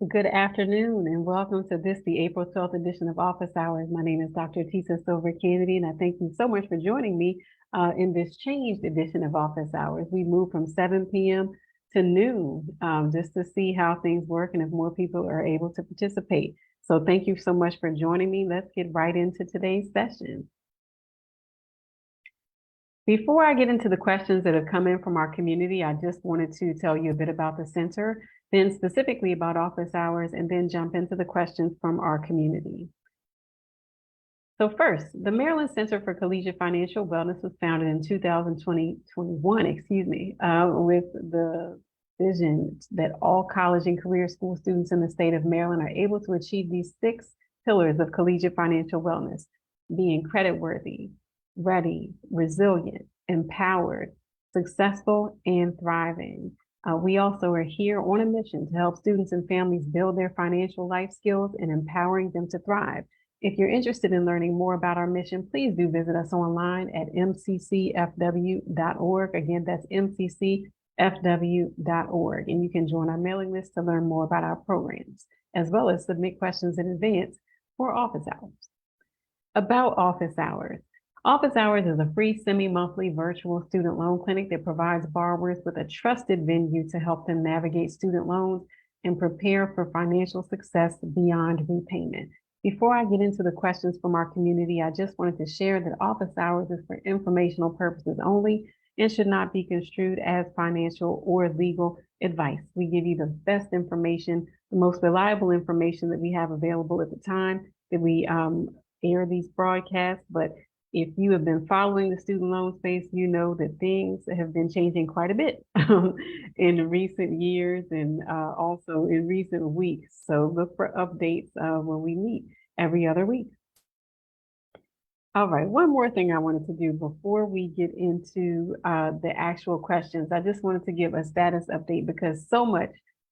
Good afternoon and welcome to the April 12th edition of Office Hours. My name is Dr. Tisa Silver Kennedy, and I thank you so much for joining me in this changed edition of Office Hours. We moved from 7 p.m. to noon just to see how things work and if more people are able to participate. So thank you so much for joining me. Let's get right into today's session. Before I get into the questions that have come in from our community, I just wanted to tell you a bit about the center, then specifically about office hours, and then jump into the questions from our community. So first, the Maryland Center for Collegiate Financial Wellness was founded in 2021, with the vision that all college and career school students in the state of Maryland are able to achieve these 6 pillars of collegiate financial wellness: being creditworthy, ready, resilient, empowered, successful, and thriving. We also are here on a mission to help students and families build their financial life skills and empowering them to thrive. If you're interested in learning more about our mission, please do visit us online at mccfw.org. Again, that's mccfw.org. And you can join our mailing list to learn more about our programs, as well as submit questions in advance for office hours. About office hours. Office Hours is a free semi-monthly virtual student loan clinic that provides borrowers with a trusted venue to help them navigate student loans and prepare for financial success beyond repayment. Before I get into the questions from our community, I just wanted to share that Office Hours is for informational purposes only and should not be construed as financial or legal advice. We give you the best information, the most reliable information that we have available at the time that we air these broadcasts, but if you have been following the student loan space, you know that things have been changing quite a bit in recent years and also in recent weeks. So look for updates when we meet every other week. All right, one more thing I wanted to do before we get into the actual questions. I just wanted to give a status update because so much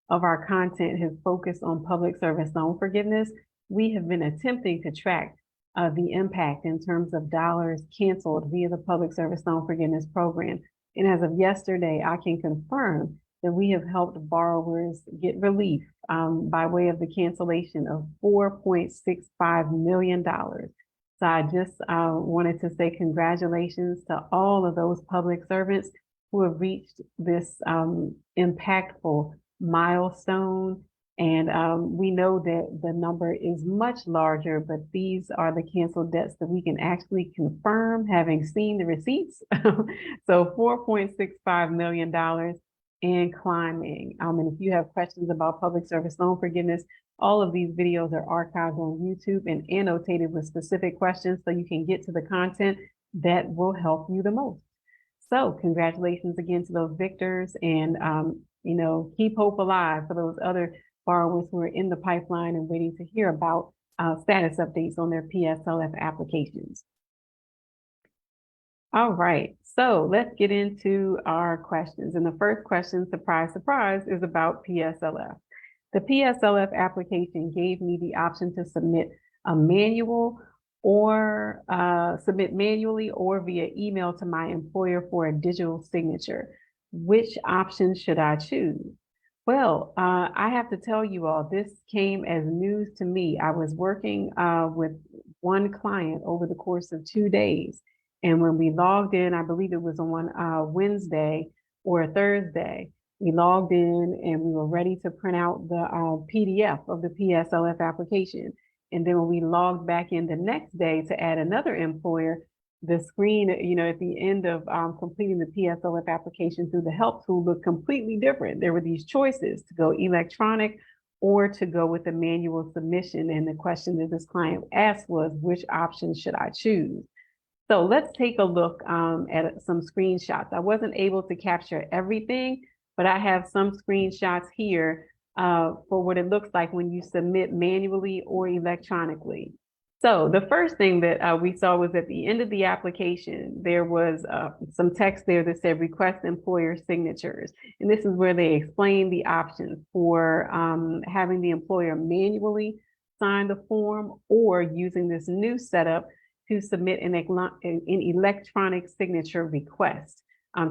of our content has focused on public service loan forgiveness. We have been attempting to track the impact in terms of dollars canceled via the Public Service Loan Forgiveness Program. And as of yesterday, I can confirm that we have helped borrowers get relief by way of the cancellation of $4.65 million. So I just wanted to say congratulations to all of those public servants who have reached this impactful milestone. And we know that the number is much larger, but these are the canceled debts that we can actually confirm having seen the receipts. So $4.65 million and climbing. And if you have questions about public service loan forgiveness, all of these videos are archived on YouTube and annotated with specific questions so you can get to the content that will help you the most. So congratulations again to those victors, and keep hope alive for those other borrowers who are in the pipeline and waiting to hear about status updates on their PSLF applications. All right, so let's get into our questions. And the first question, surprise, surprise, is about PSLF. The PSLF application gave me the option to submit a manual or submit manually or via email to my employer for a digital signature. Which option should I choose? Well, I have to tell you all, this came as news to me. I was working with one client over the course of 2 days. And when we logged in, I believe it was on Wednesday or Thursday, we logged in and we were ready to print out the PDF of the PSLF application. And then when we logged back in the next day to add another employer, the screen, at the end of completing the PSLF application through the help tool looked completely different. There were these choices to go electronic or to go with a manual submission. And the question that this client asked was, which option should I choose? So let's take a look at some screenshots. I wasn't able to capture everything, but I have some screenshots here for what it looks like when you submit manually or electronically. So the first thing that we saw was at the end of the application, there was some text there that said request employer signatures. And this is where they explain the options for having the employer manually sign the form or using this new setup to submit an electronic signature request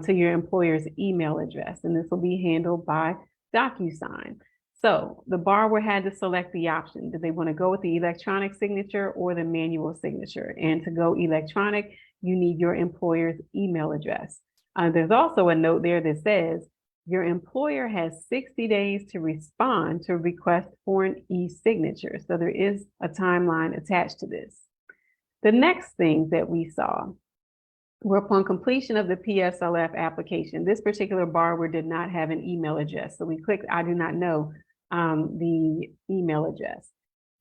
to your employer's email address. And this will be handled by DocuSign. So the borrower had to select the option. Did they want to go with the electronic signature or the manual signature? And to go electronic, you need your employer's email address. There's also a note there that says your employer has 60 days to respond to request for an e-signature. So there is a timeline attached to this. The next thing that we saw were upon completion of the PSLF application. This particular borrower did not have an email address. So we clicked, I do not know the email address.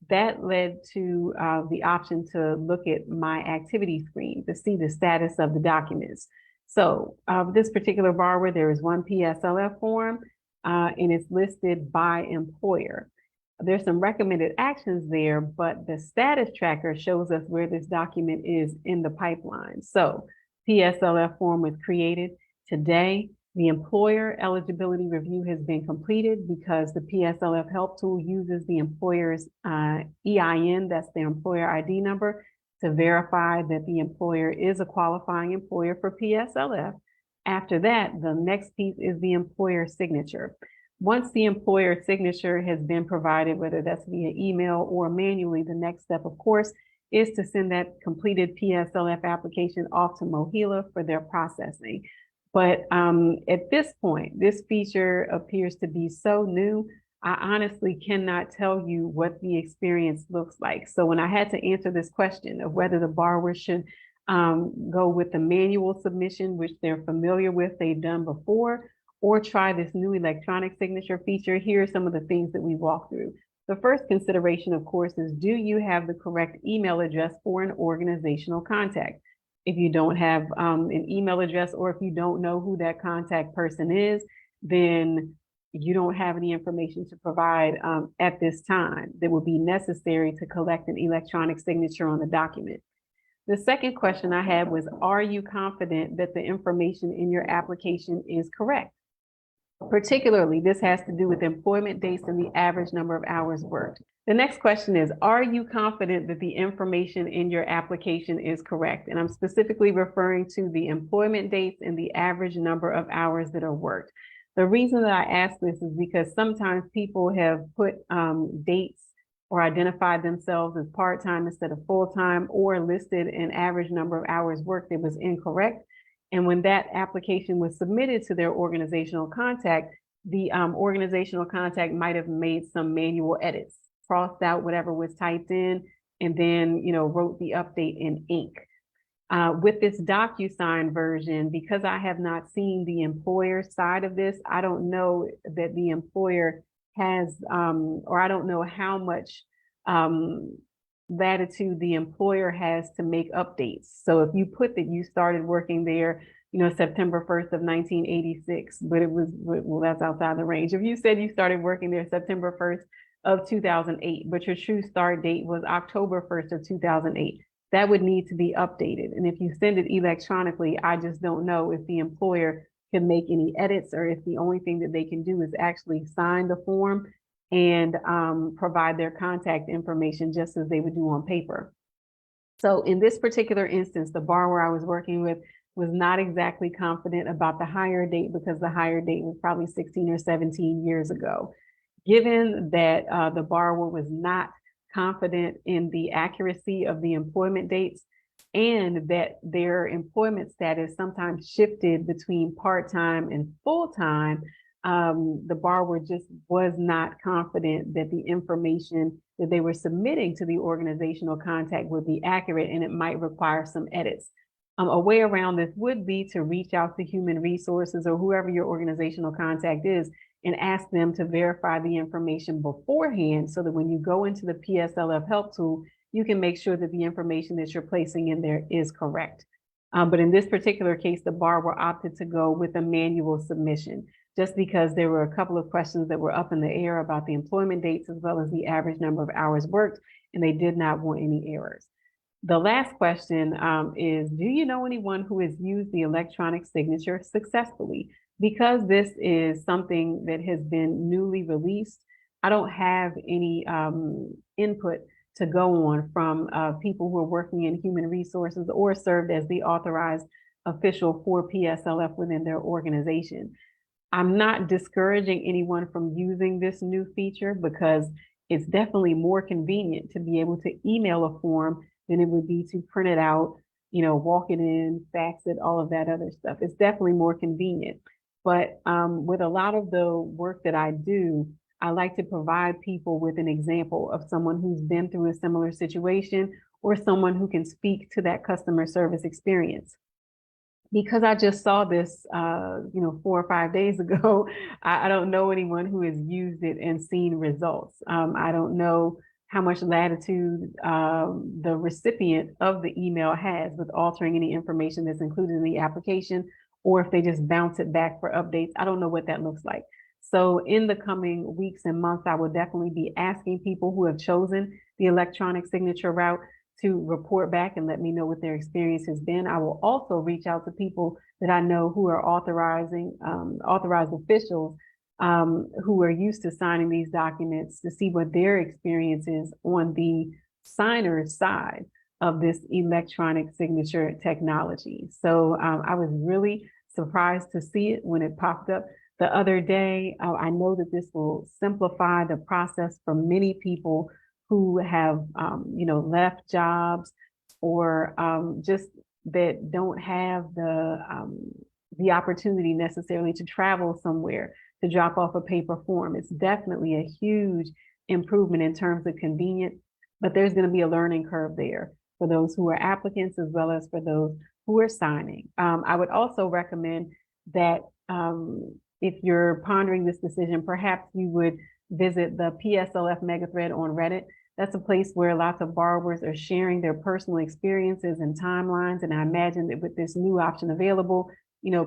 That led to the option to look at my activity screen to see the status of the documents. So this particular borrower, there is one PSLF form and it's listed by employer. There's some recommended actions there, but the status tracker shows us where this document is in the pipeline. So PSLF form was created today. The employer eligibility review has been completed because the PSLF help tool uses the employer's EIN, that's their employer ID number, to verify that the employer is a qualifying employer for PSLF. After that, the next piece is the employer signature. Once the employer signature has been provided, whether that's via email or manually, the next step, of course, is to send that completed PSLF application off to MOHELA for their processing. But at this point, this feature appears to be so new, I honestly cannot tell you what the experience looks like. So when I had to answer this question of whether the borrower should go with the manual submission, which they're familiar with, they've done before, or try this new electronic signature feature, here are some of the things that we walk through. The first consideration, of course, is do you have the correct email address for an organizational contact? If you don't have an email address, or if you don't know who that contact person is, then you don't have any information to provide at this time that would be necessary to collect an electronic signature on the document. The second question I had was, are you confident that the information in your application is correct? Particularly, this has to do with employment dates and the average number of hours worked. The next question is, are you confident that the information in your application is correct? And I'm specifically referring to the employment dates and the average number of hours that are worked. The reason that I ask this is because sometimes people have put dates or identified themselves as part-time instead of full-time, or listed an average number of hours worked that was incorrect. And when that application was submitted to their organizational contact, the organizational contact might have made some manual edits, crossed out whatever was typed in, and then wrote the update in ink. With this DocuSign version, because I have not seen the employer side of this, I don't know that the employer has, or I don't know how much latitude the employer has to make updates. So if you put that you started working there, September 1st of 1986, but it was, well, that's outside the range. If you said you started working there September 1st of 2008, but your true start date was October 1st of 2008, that would need to be updated. And if you send it electronically, I just don't know if the employer can make any edits, or if the only thing that they can do is actually sign the form and provide their contact information just as they would do on paper. So in this particular instance, the borrower I was working with was not exactly confident about the hire date, because the hire date was probably 16 or 17 years ago. Given that the borrower was not confident in the accuracy of the employment dates, and that their employment status sometimes shifted between part-time and full-time, the borrower just was not confident that the information that they were submitting to the organizational contact would be accurate, and it might require some edits. A way around this would be to reach out to human resources or whoever your organizational contact is and ask them to verify the information beforehand, so that when you go into the PSLF help tool, you can make sure that the information that you're placing in there is correct. But in this particular case, the borrower opted to go with a manual submission, just because there were a couple of questions that were up in the air about the employment dates as well as the average number of hours worked, and they did not want any errors. The last question is, do you know anyone who has used the electronic signature successfully? Because this is something that has been newly released, I don't have any input to go on from people who are working in human resources or served as the authorized official for PSLF within their organization. I'm not discouraging anyone from using this new feature because it's definitely more convenient to be able to email a form than it would be to print it out, walk it in, fax it, all of that other stuff. It's definitely more convenient. But with a lot of the work that I do, I like to provide people with an example of someone who's been through a similar situation or someone who can speak to that customer service experience. Because I just saw this, 4 or 5 days ago, I don't know anyone who has used it and seen results. I don't know how much latitude the recipient of the email has with altering any information that's included in the application, or if they just bounce it back for updates. I don't know what that looks like. So in the coming weeks and months, I will definitely be asking people who have chosen the electronic signature route to report back and let me know what their experience has been. I will also reach out to people that I know who are authorized officials who are used to signing these documents to see what their experience is on the signer's side of this electronic signature technology. So I was really surprised to see it when it popped up the other day. I know that this will simplify the process for many people who have, left jobs or just that don't have the opportunity necessarily to travel somewhere to drop off a paper form. It's definitely a huge improvement in terms of convenience, but there's going to be a learning curve there for those who are applicants as well as for those who are signing. I would also recommend that if you're pondering this decision, perhaps you would visit the PSLF megathread on Reddit. That's a place where lots of borrowers are sharing their personal experiences and timelines. And I imagine that with this new option available,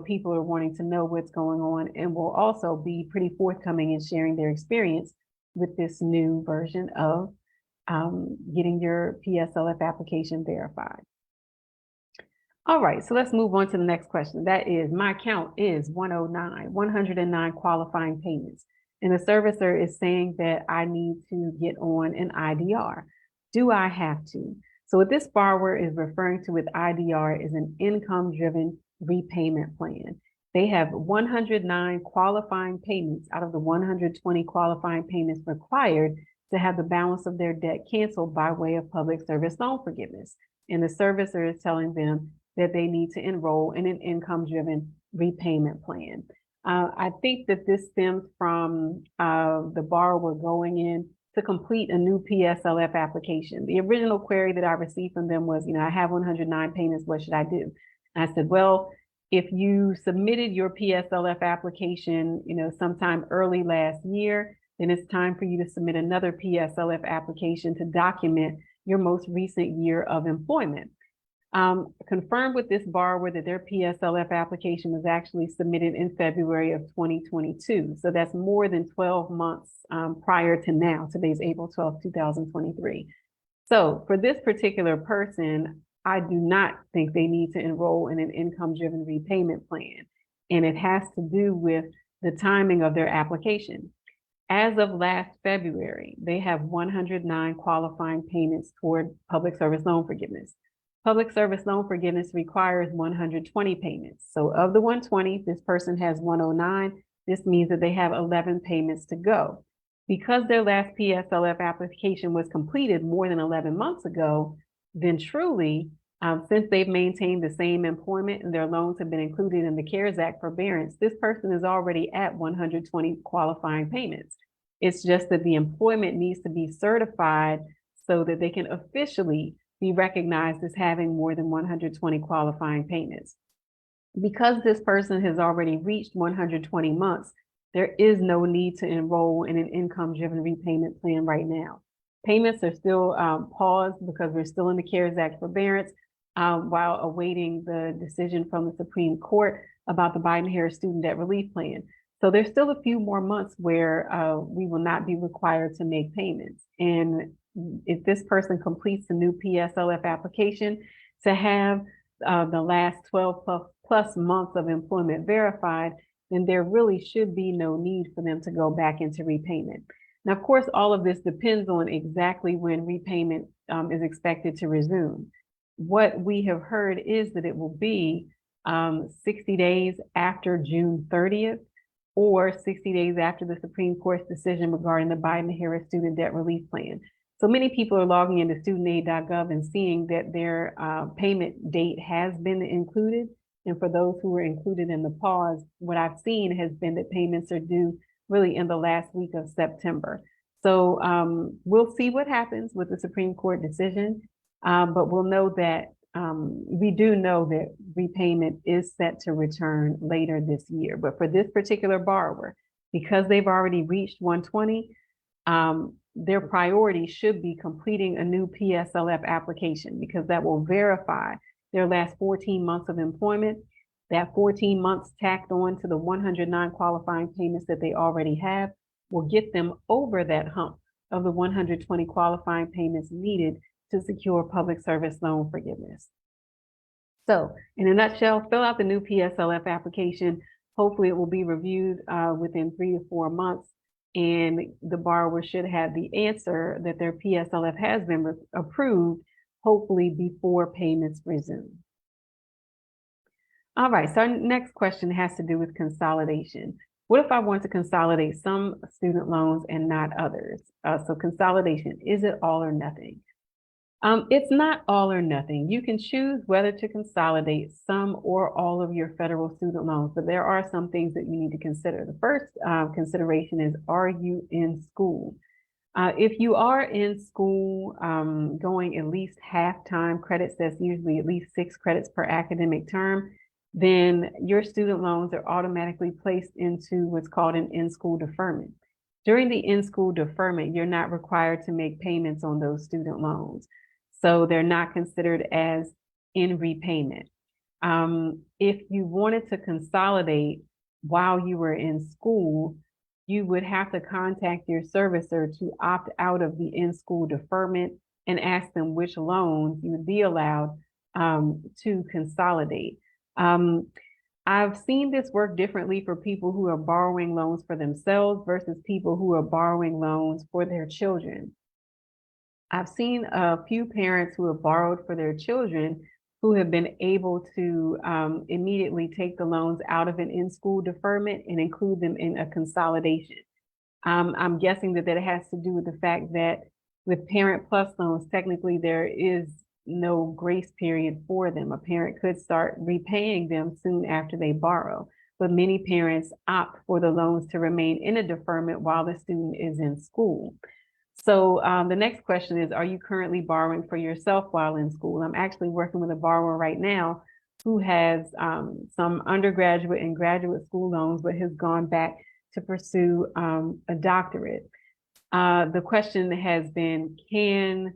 people are wanting to know what's going on and will also be pretty forthcoming in sharing their experience with this new version of getting your PSLF application verified. All right, so let's move on to the next question. That is, my count is 109 qualifying payments. And the servicer is saying that I need to get on an IDR. Do I have to? So what this borrower is referring to with IDR is an income-driven repayment plan. They have 109 qualifying payments out of the 120 qualifying payments required to have the balance of their debt canceled by way of public service loan forgiveness. And the servicer is telling them that they need to enroll in an income-driven repayment plan. I think that this stems from the borrower going in to complete a new PSLF application. The original query that I received from them was, I have 109 payments, what should I do? And I said, well, if you submitted your PSLF application, sometime early last year, then it's time for you to submit another PSLF application to document your most recent year of employment. Confirmed with this borrower that their PSLF application was actually submitted in February of 2022. So that's more than 12 months prior to now. Today's April 12th, 2023. So for this particular person, I do not think they need to enroll in an income-driven repayment plan. And it has to do with the timing of their application. As of last February, they have 109 qualifying payments toward public service loan forgiveness. Public service loan forgiveness requires 120 payments. So of the 120, this person has 109. This means that they have 11 payments to go. Because their last PSLF application was completed more than 11 months ago, then truly, since they've maintained the same employment and their loans have been included in the CARES Act forbearance, this person is already at 120 qualifying payments. It's just that the employment needs to be certified so that they can officially be recognized as having more than 120 qualifying payments. Because this person has already reached 120 months, there is no need to enroll in an income-driven repayment plan right now. Payments are still paused because we're still in the CARES Act forbearance while awaiting the decision from the Supreme Court about the Biden-Harris Student Debt Relief Plan. So there's still a few more months where we will not be required to make payments. And if this person completes a new PSLF application to have the last 12 plus months of employment verified, then there really should be no need for them to go back into repayment. Now, of course, all of this depends on exactly when repayment is expected to resume. What we have heard is that it will be 60 days after June 30th. or 60 days after the Supreme Court's decision regarding the Biden-Harris Student Debt Relief Plan. So many people are logging into studentaid.gov and seeing that their payment date has been included. And for those who were included in the pause, what I've seen has been that payments are due really in the last week of September. So we'll see what happens with the Supreme Court decision, but we'll know that we do know that repayment is set to return later this year. But for this particular borrower, because they've already reached 120, their priority should be completing a new PSLF application, because that will verify their last 14 months of employment. That 14 months tacked on to the 109 qualifying payments that they already have will get them over that hump of the 120 qualifying payments needed to secure public service loan forgiveness. So in a nutshell, fill out the new PSLF application. Hopefully it will be reviewed within 3 to 4 months, and the borrower should have the answer that their PSLF has been approved, hopefully before payments resume. All right, so our next question has to do with consolidation. What if I want to consolidate some student loans and not others? So consolidation, is it all or nothing? It's not all or nothing. You can choose whether to consolidate some or all of your federal student loans, but there are some things that you need to consider. The first consideration is, are you in school? If you are in school going at least half-time credits, that's usually at least 6 credits per academic term, then your student loans are automatically placed into what's called an in-school deferment. During the in-school deferment, you're not required to make payments on those student loans. So they're not considered as in repayment. If you wanted to consolidate while you were in school, you would have to contact your servicer to opt out of the in-school deferment and ask them which loans you would be allowed to consolidate. I've seen this work differently for people who are borrowing loans for themselves versus people who are borrowing loans for their children. I've seen a few parents who have borrowed for their children who have been able to immediately take the loans out of an in-school deferment and include them in a consolidation. I'm guessing that has to do with the fact that with Parent Plus loans, technically there is no grace period for them. A parent could start repaying them soon after they borrow, but many parents opt for the loans to remain in a deferment while the student is in school. So the next question is, are you currently borrowing for yourself while in school? I'm actually working with a borrower right now who has some undergraduate and graduate school loans, but has gone back to pursue a doctorate. The question has been, can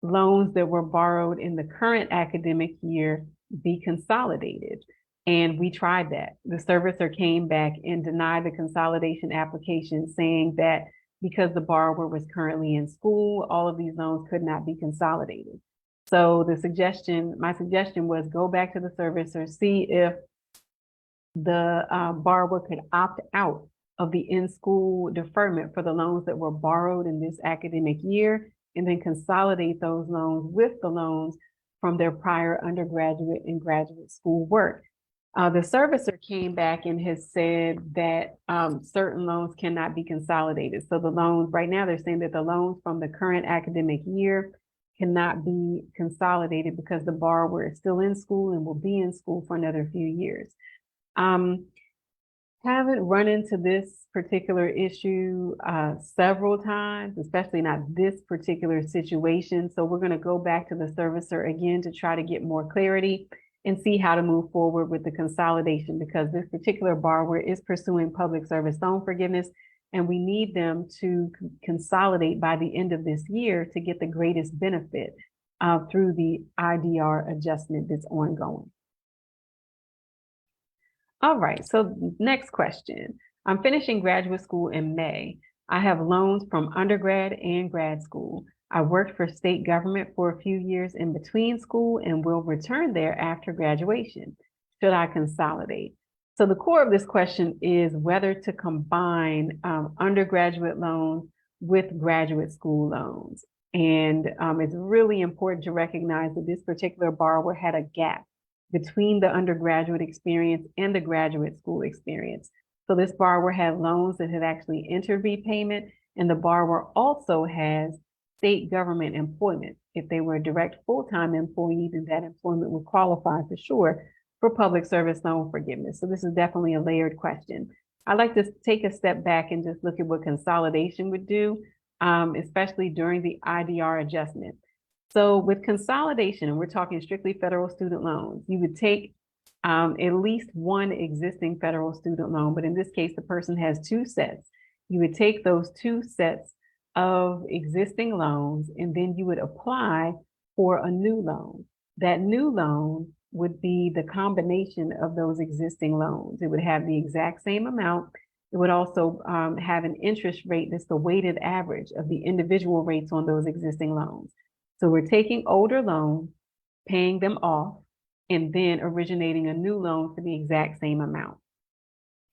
loans that were borrowed in the current academic year be consolidated? And we tried that. The servicer came back and denied the consolidation application, saying that because the borrower was currently in school, all of these loans could not be consolidated. So my suggestion was, go back to the servicer, see if the borrower could opt out of the in-school deferment for the loans that were borrowed in this academic year, and then consolidate those loans with the loans from their prior undergraduate and graduate school work. The servicer came back and has said that certain loans cannot be consolidated. So the loans, right now they're saying that the loans from the current academic year cannot be consolidated because the borrower is still in school and will be in school for another few years. Haven't run into this particular issue several times, especially not this particular situation. So we're going to go back to the servicer again to try to get more clarity and see how to move forward with the consolidation, because this particular borrower is pursuing public service loan forgiveness, and we need them to consolidate by the end of this year to get the greatest benefit through the IDR adjustment that's ongoing. All right, so next question. I'm finishing graduate school in May. I have loans from undergrad and grad school. I worked for state government for a few years in between school and will return there after graduation. Should I consolidate? So the core of this question is whether to combine undergraduate loans with graduate school loans. And it's really important to recognize that this particular borrower had a gap between the undergraduate experience and the graduate school experience. So this borrower had loans that had actually entered repayment, and the borrower also has state government employment. If they were a direct full-time employee, then that employment would qualify for sure for public service loan forgiveness. So this is definitely a layered question. I'd like to take a step back and just look at what consolidation would do, especially during the IDR adjustment. So with consolidation, and we're talking strictly federal student loans, you would take at least one existing federal student loan, but in this case, the person has two sets. You would take those two sets of existing loans, and then you would apply for a new loan. That new loan would be the combination of those existing loans. It would have the exact same amount. It would also have an interest rate that's the weighted average of the individual rates on those existing loans. So we're taking older loans, paying them off, and then originating a new loan for the exact same amount.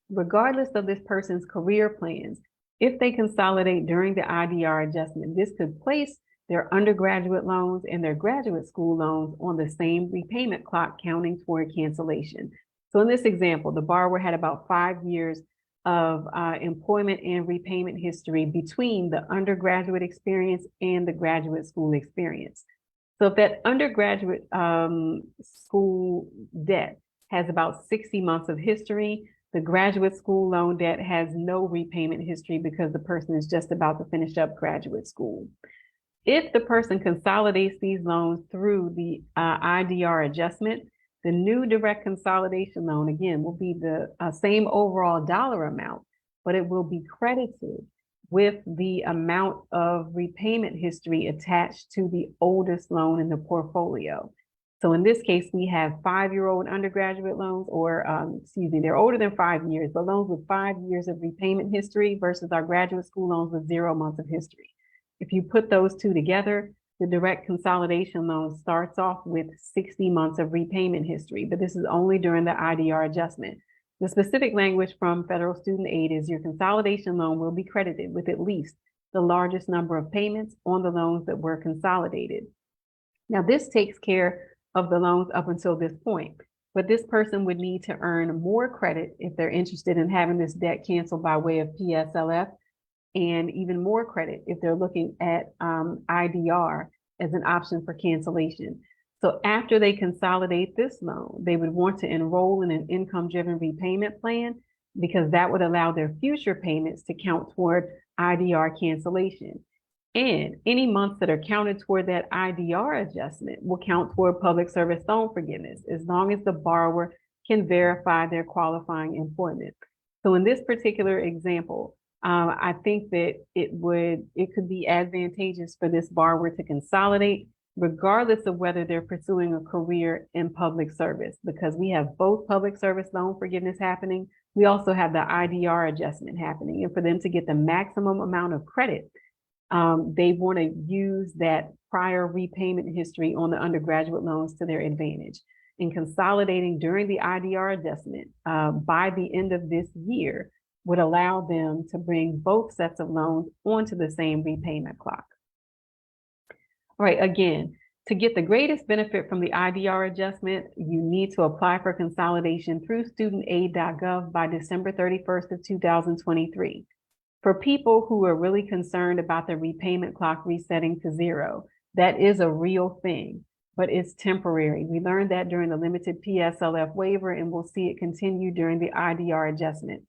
Regardless of this person's career plans, if they consolidate during the IDR adjustment, this could place their undergraduate loans and their graduate school loans on the same repayment clock, counting toward cancellation. So in this example, the borrower had about 5 years of employment and repayment history between the undergraduate experience and the graduate school experience. So if that undergraduate school debt has about 60 months of history, the graduate school loan debt has no repayment history because the person is just about to finish up graduate school. If the person consolidates these loans through the IDR adjustment, the new direct consolidation loan, again, will be the same overall dollar amount, but it will be credited with the amount of repayment history attached to the oldest loan in the portfolio. So in this case, we have 5-year-old undergraduate loans, or they're older than 5 years, but loans with 5 years of repayment history versus our graduate school loans with 0 months of history. If you put those two together, the direct consolidation loan starts off with 60 months of repayment history, but this is only during the IDR adjustment. The specific language from federal student aid is your consolidation loan will be credited with at least the largest number of payments on the loans that were consolidated. Now, this takes care of the loans up until this point, but this person would need to earn more credit if they're interested in having this debt canceled by way of PSLF, and even more credit if they're looking at IDR as an option for cancellation. So after they consolidate this loan, they would want to enroll in an income-driven repayment plan because that would allow their future payments to count toward IDR cancellation. And any months that are counted toward that IDR adjustment will count toward public service loan forgiveness as long as the borrower can verify their qualifying employment. So in this particular example, I think that it could be advantageous for this borrower to consolidate regardless of whether they're pursuing a career in public service, because we have both public service loan forgiveness happening. We also have the IDR adjustment happening. And for them to get the maximum amount of credit, they want to use that prior repayment history on the undergraduate loans to their advantage. And consolidating during the IDR adjustment by the end of this year would allow them to bring both sets of loans onto the same repayment clock. All right, again, to get the greatest benefit from the IDR adjustment, you need to apply for consolidation through studentaid.gov by December 31st of 2023. For people who are really concerned about the repayment clock resetting to 0, that is a real thing, but it's temporary. We learned that during the limited PSLF waiver, and we'll see it continue during the IDR adjustment.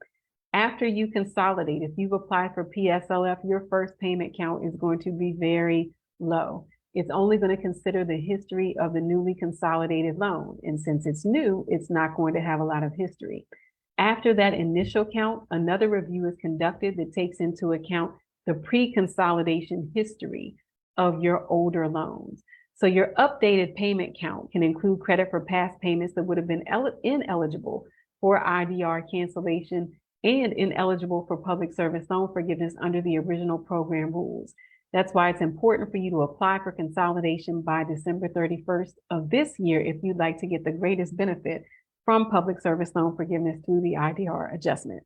After you consolidate, if you've applied for PSLF, your first payment count is going to be very low. It's only going to consider the history of the newly consolidated loan. And since it's new, it's not going to have a lot of history. After that initial count, another review is conducted that takes into account the pre-consolidation history of your older loans. So your updated payment count can include credit for past payments that would have been ineligible for IDR cancellation and ineligible for public service loan forgiveness under the original program rules. That's why it's important for you to apply for consolidation by December 31st of this year if you'd like to get the greatest benefit from public service loan forgiveness through the IDR adjustment.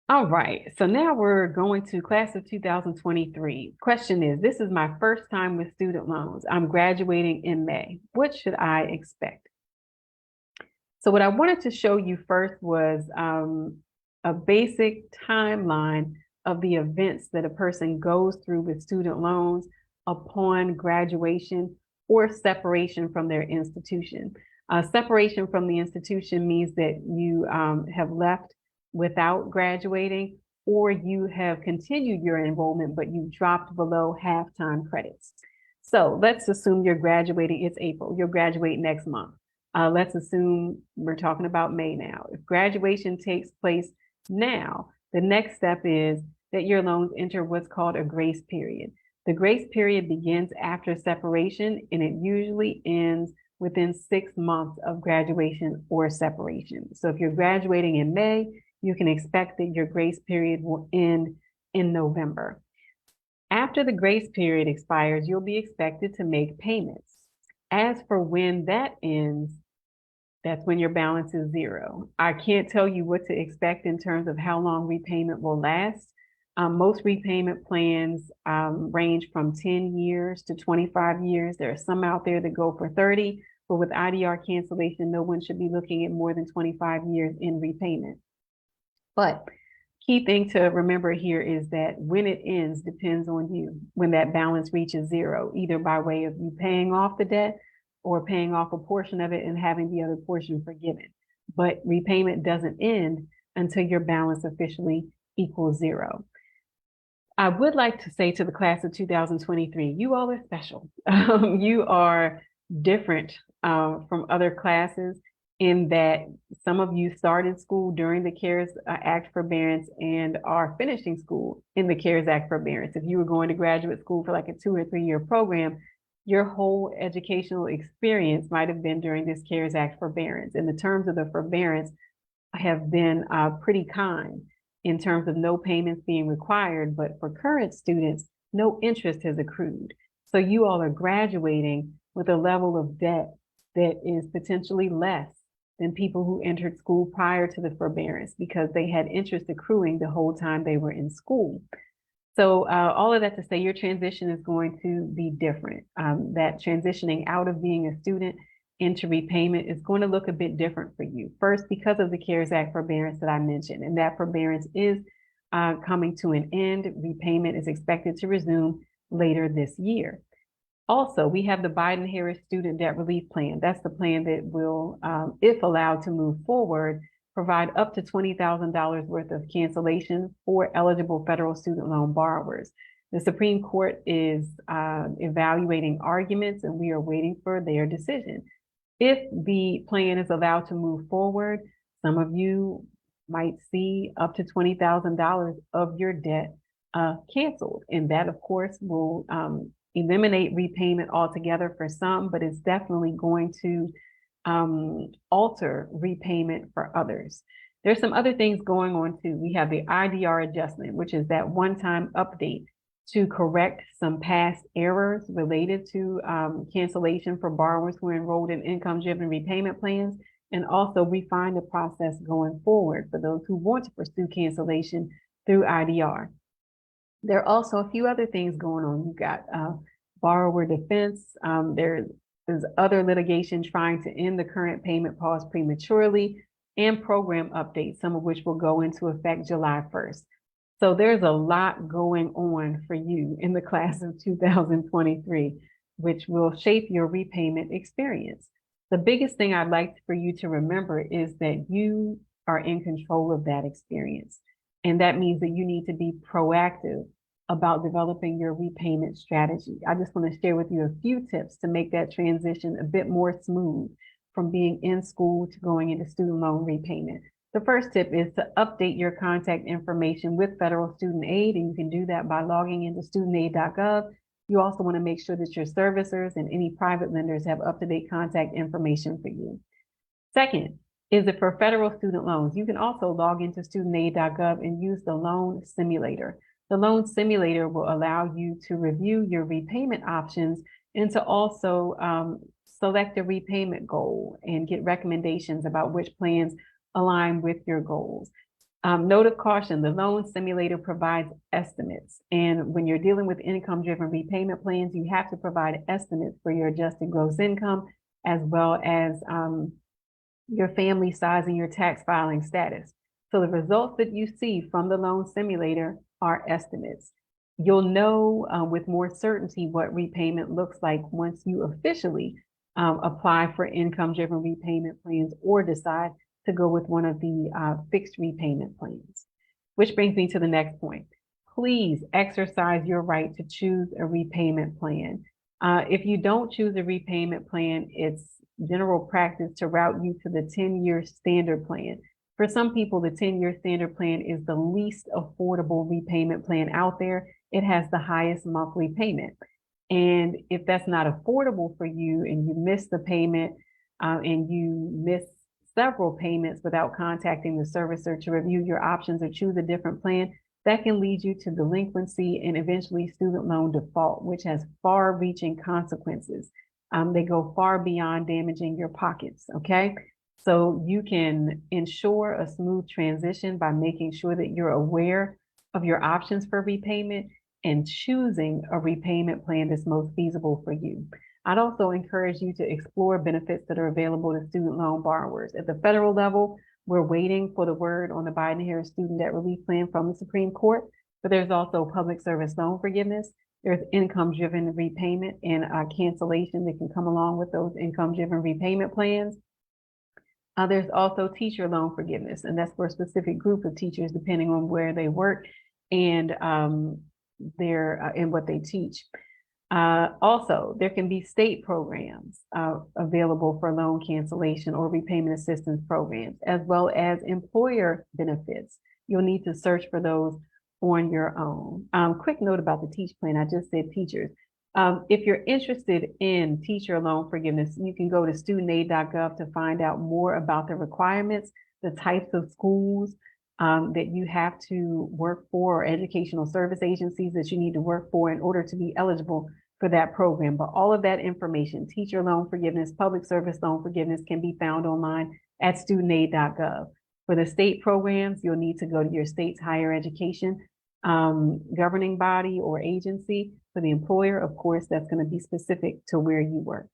All right, so now we're going to class of 2023. Question is, this is my first time with student loans. I'm graduating in May. What should I expect? So what I wanted to show you first was a basic timeline of the events that a person goes through with student loans upon graduation or separation from their institution. Separation from the institution means that you have left without graduating, or you have continued your enrollment, but you've dropped below half-time credits. So let's assume you're graduating, it's April, you'll graduate next month. Let's assume we're talking about May now. If graduation takes place now, the next step is that your loans enter what's called a grace period. The grace period begins after separation, and it usually ends within 6 months of graduation or separation. So if you're graduating in May, you can expect that your grace period will end in November. After the grace period expires, you'll be expected to make payments. As for when that ends, that's when your balance is zero. I can't tell you what to expect in terms of how long repayment will last. Most repayment plans range from 10 years to 25 years. There are some out there that go for 30, but with IDR cancellation, no one should be looking at more than 25 years in repayment. But key thing to remember here is that when it ends depends on you, when that balance reaches zero, either by way of you paying off the debt or paying off a portion of it and having the other portion forgiven. But repayment doesn't end until your balance officially equals zero. I would like to say to the class of 2023, you all are special. You are different from other classes in that some of you started school during the CARES Act forbearance and are finishing school in the CARES Act forbearance. If you were going to graduate school for like a 2 or 3 year program, your whole educational experience might have been during this CARES Act forbearance. And the terms of the forbearance have been pretty kind in terms of no payments being required, but for current students, no interest has accrued. So you all are graduating with a level of debt that is potentially less than people who entered school prior to the forbearance because they had interest accruing the whole time they were in school. So all of that to say your transition is going to be different. That transitioning out of being a student into repayment is going to look a bit different for you. First, because of the CARES Act forbearance that I mentioned, and that forbearance is coming to an end. Repayment is expected to resume later this year. Also, we have the Biden-Harris Student Debt Relief Plan. That's the plan that will, if allowed to move forward, provide up to $20,000 worth of cancellation for eligible federal student loan borrowers. The Supreme Court is evaluating arguments, and we are waiting for their decision. If the plan is allowed to move forward, some of you might see up to $20,000 of your debt canceled. And that, of course, will eliminate repayment altogether for some, but it's definitely going to alter repayment for others. There's some other things going on too. We have the IDR Adjustment, which is that one-time update to correct some past errors related to cancellation for borrowers who are enrolled in income-driven repayment plans, and also refine the process going forward for those who want to pursue cancellation through IDR. There are also a few other things going on. You've got borrower defense. There's other litigation trying to end the current payment pause prematurely, and program updates, some of which will go into effect July 1st. So there's a lot going on for you in the class of 2023, which will shape your repayment experience. The biggest thing I'd like for you to remember is that you are in control of that experience. And that means that you need to be proactive about developing your repayment strategy. I just want to share with you a few tips to make that transition a bit more smooth from being in school to going into student loan repayment. The first tip is to update your contact information with federal student aid, and you can do that by logging into studentaid.gov. You also want to make sure that your servicers and any private lenders have up-to-date contact information for you. Second is that for federal student loans, you can also log into studentaid.gov and use the loan simulator. The loan simulator will allow you to review your repayment options and to also select a repayment goal and get recommendations about which plans align with your goals. Note of caution, the loan simulator provides estimates. And when you're dealing with income-driven repayment plans, you have to provide estimates for your adjusted gross income, as well as your family size, and your tax filing status. So the results that you see from the loan simulator are estimates. You'll know with more certainty what repayment looks like once you officially apply for income-driven repayment plans or decide to go with one of the fixed repayment plans. Which brings me to the next point. Please exercise your right to choose a repayment plan. If you don't choose a repayment plan, it's general practice to route you to the 10-year standard plan. For some people, the 10-year standard plan is the least affordable repayment plan out there. It has the highest monthly payment. And if that's not affordable for you and you miss the payment and you miss several payments without contacting the servicer to review your options or choose a different plan, that can lead you to delinquency and eventually student loan default, which has far-reaching consequences. They go far beyond damaging your pockets, okay? So you can ensure a smooth transition by making sure that you're aware of your options for repayment and choosing a repayment plan that's most feasible for you. I'd also encourage you to explore benefits that are available to student loan borrowers. At the federal level, we're waiting for the word on the Biden-Harris Student Debt Relief Plan from the Supreme Court, but there's also public service loan forgiveness. There's income-driven repayment and cancellation that can come along with those income-driven repayment plans. There's also teacher loan forgiveness, and that's for a specific group of teachers depending on where they work and what they teach. Also, there can be state programs available for loan cancellation or repayment assistance programs, as well as employer benefits. You'll need to search for those on your own. Quick note about the TEACH plan. I just said teachers. If you're interested in teacher loan forgiveness, you can go to studentaid.gov to find out more about the requirements, the types of schools that you have to work for, or educational service agencies that you need to work for in order to be eligible for that program. But all of that information, teacher loan forgiveness, public service loan forgiveness, can be found online at studentaid.gov. For the state programs, you'll need to go to your state's higher education governing body or agency. For the employer, of course, that's going to be specific to where you work.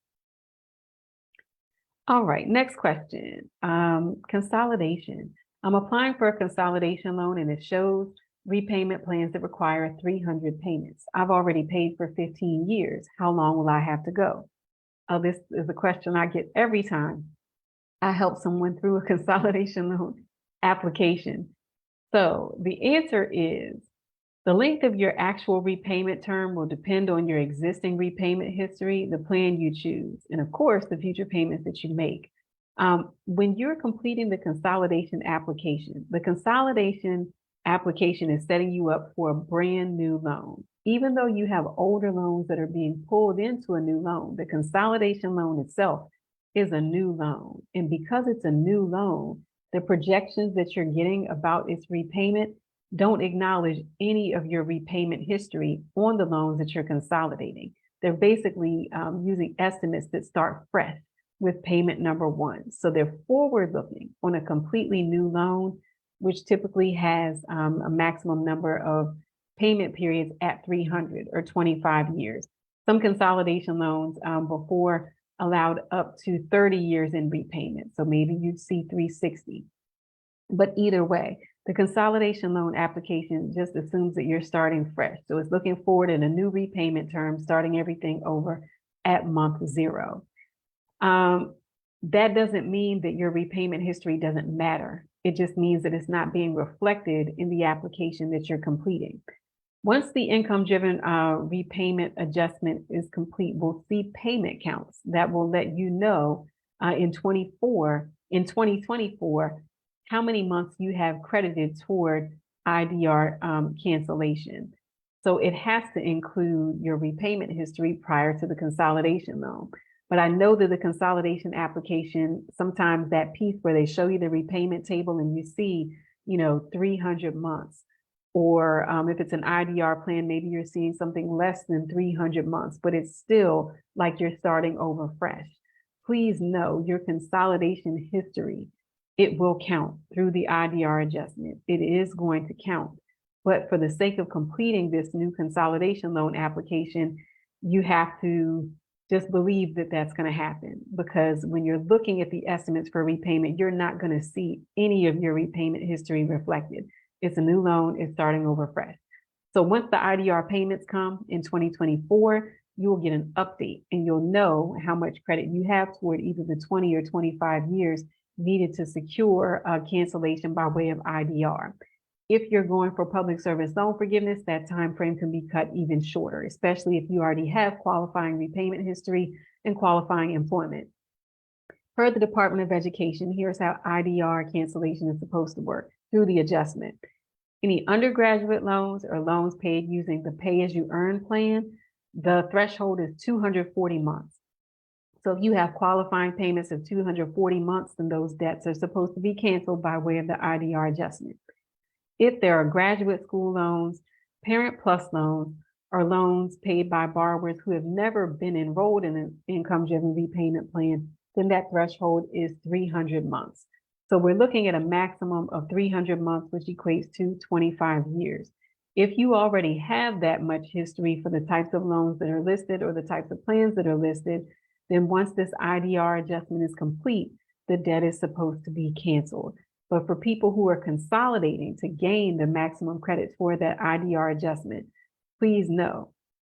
All right, next question. Consolidation. I'm applying for a consolidation loan and it shows repayment plans that require 300 payments. I've already paid for 15 years. How long will I have to go? This is a question I get every time I help someone through a consolidation loan application. So the answer is the length of your actual repayment term will depend on your existing repayment history, the plan you choose, and of course, the future payments that you make. When you're completing the consolidation application is setting you up for a brand new loan. Even though you have older loans that are being pulled into a new loan, the consolidation loan itself is a new loan. And because it's a new loan, the projections that you're getting about its repayment don't acknowledge any of your repayment history on the loans that you're consolidating. They're basically using estimates that start fresh with payment number one. So they're forward-looking on a completely new loan, which typically has a maximum number of payment periods at 300 or 25 years. Some consolidation loans before allowed up to 30 years in repayment. So maybe you'd see 360. But either way, the consolidation loan application just assumes that you're starting fresh. So it's looking forward in a new repayment term, starting everything over at month 0. That doesn't mean that your repayment history doesn't matter. It just means that it's not being reflected in the application that you're completing. Once the income-driven repayment adjustment is complete, we'll see payment counts that will let you know in 2024, how many months you have credited toward IDR cancellation. So it has to include your repayment history prior to the consolidation loan. But I know that the consolidation application, sometimes that piece where they show you the repayment table and you see, 300 months, or if it's an IDR plan, maybe you're seeing something less than 300 months, but it's still like you're starting over fresh. Please know your consolidation history, it will count through the IDR adjustment. It is going to count. But for the sake of completing this new consolidation loan application, you have to just believe that that's going to happen, because when you're looking at the estimates for repayment, you're not going to see any of your repayment history reflected. It's a new loan, it's starting over fresh. So once the IDR payments come in 2024, you will get an update and you'll know how much credit you have toward either the 20 or 25 years needed to secure a cancellation by way of IDR. If you're going for public service loan forgiveness, that time frame can be cut even shorter, especially if you already have qualifying repayment history and qualifying employment. Per the Department of Education, here's how IDR cancellation is supposed to work through the adjustment. Any undergraduate loans or loans paid using the pay-as-you-earn plan, the threshold is 240 months. So if you have qualifying payments of 240 months, then those debts are supposed to be canceled by way of the IDR adjustment. If there are graduate school loans, Parent Plus loans, or loans paid by borrowers who have never been enrolled in an income-driven repayment plan, then that threshold is 300 months. So we're looking at a maximum of 300 months, which equates to 25 years. If you already have that much history for the types of loans that are listed or the types of plans that are listed, then once this IDR adjustment is complete, the debt is supposed to be canceled. But for people who are consolidating to gain the maximum credit for that IDR adjustment, please know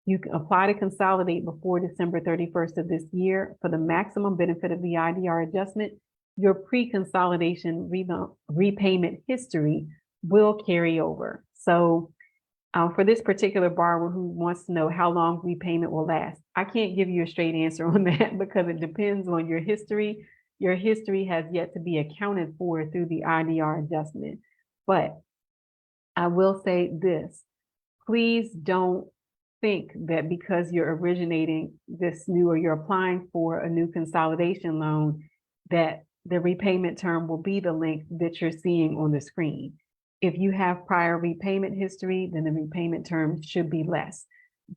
you can apply to consolidate before December 31st of this year for the maximum benefit of the IDR adjustment. Your pre-consolidation repayment history will carry over. So for this particular borrower who wants to know how long repayment will last, I can't give you a straight answer on that because it depends on your history. Your history has yet to be accounted for through the IDR adjustment. But I will say this, please don't think that because you're originating this new or you're applying for a new consolidation loan that the repayment term will be the length that you're seeing on the screen. If you have prior repayment history, then the repayment term should be less.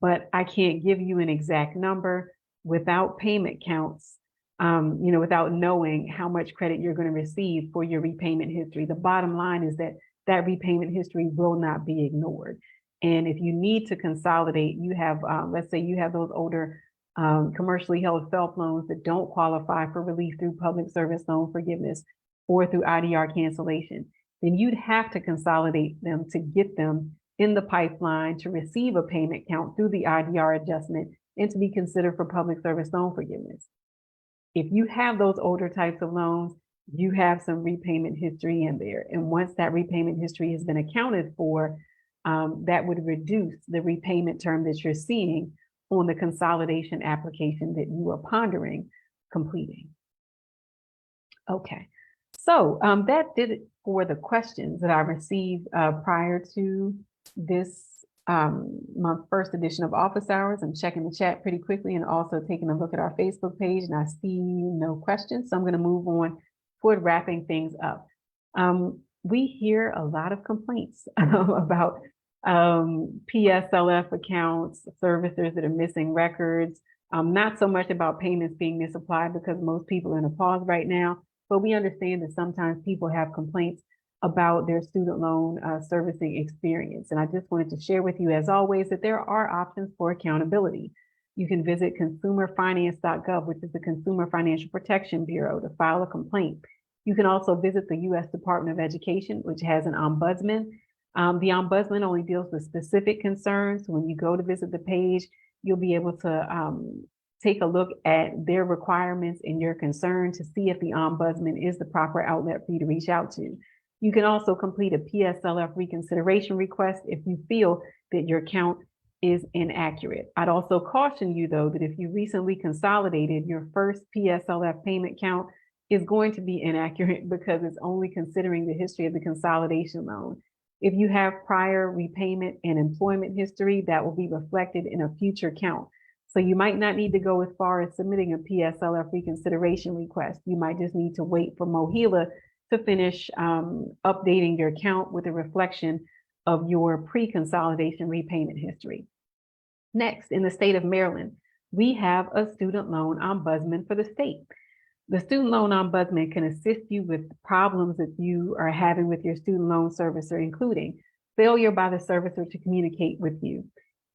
But I can't give you an exact number without payment counts, without knowing how much credit you're going to receive for your repayment history. The bottom line is that that repayment history will not be ignored. And if you need to consolidate, you have, let's say you have those older commercially held FFELP loans that don't qualify for relief through public service loan forgiveness or through IDR cancellation, then you'd have to consolidate them to get them in the pipeline to receive a payment count through the IDR adjustment and to be considered for public service loan forgiveness. If you have those older types of loans, you have some repayment history in there. And once that repayment history has been accounted for, that would reduce the repayment term that you're seeing on the consolidation application that you are pondering completing. Okay, so that did it for the questions that I received prior to this month's first edition of Office Hours. I'm checking the chat pretty quickly and also taking a look at our Facebook page, and I see no questions. So I'm going to move on toward wrapping things up. We hear a lot of complaints about PSLF accounts, servicers that are missing records, not so much about payments being misapplied because most people are in a pause right now, but we understand that sometimes people have complaints about their student loan servicing experience. And I just wanted to share with you, as always, that there are options for accountability. You can visit consumerfinance.gov, which is the Consumer Financial Protection Bureau, to file a complaint. You can also visit the U.S. Department of Education, which has an ombudsman. The ombudsman only deals with specific concerns. When you go to visit the page, you'll be able to take a look at their requirements and your concern to see if the ombudsman is the proper outlet for you to reach out to. You can also complete a PSLF reconsideration request if you feel that your count is inaccurate. I'd also caution you, though, that if you recently consolidated, your first PSLF payment count is going to be inaccurate because it's only considering the history of the consolidation loan. If you have prior repayment and employment history, that will be reflected in a future count. So you might not need to go as far as submitting a PSLF reconsideration request. You might just need to wait for MOHELA to finish updating your count with a reflection of your pre-consolidation repayment history. Next, in the state of Maryland, we have a student loan ombudsman for the state. The student loan ombudsman can assist you with problems that you are having with your student loan servicer, including failure by the servicer to communicate with you,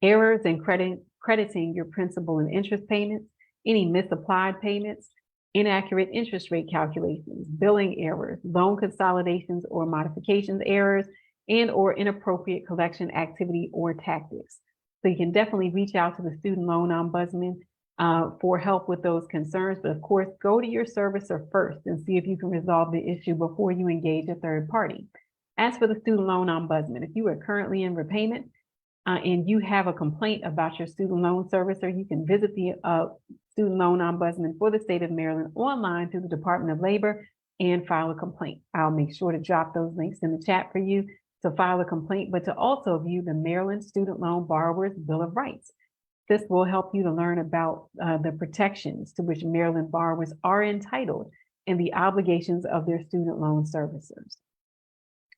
errors in crediting your principal and interest payments, any misapplied payments, inaccurate interest rate calculations, billing errors, loan consolidations or modifications errors, and or inappropriate collection activity or tactics. So you can definitely reach out to the Student Loan Ombudsman for help with those concerns. But of course, go to your servicer first and see if you can resolve the issue before you engage a third party. As for the Student Loan Ombudsman, if you are currently in repayment and you have a complaint about your student loan servicer, you can visit the Student Loan Ombudsman for the state of Maryland online through the Department of Labor and file a complaint. I'll make sure to drop those links in the chat for you to file a complaint, but to also view the Maryland Student Loan Borrower's Bill of Rights. This will help you to learn about the protections to which Maryland borrowers are entitled and the obligations of their student loan servicers.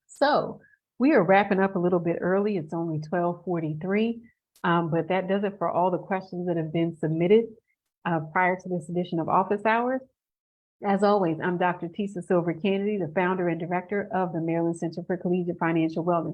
So we are wrapping up a little bit early. It's only 12:43, but that does it for all the questions that have been submitted prior to this edition of Office Hours. As always, I'm Dr. Tisa Silver Kennedy, the founder and director of the Maryland Center for Collegiate Financial Wellness.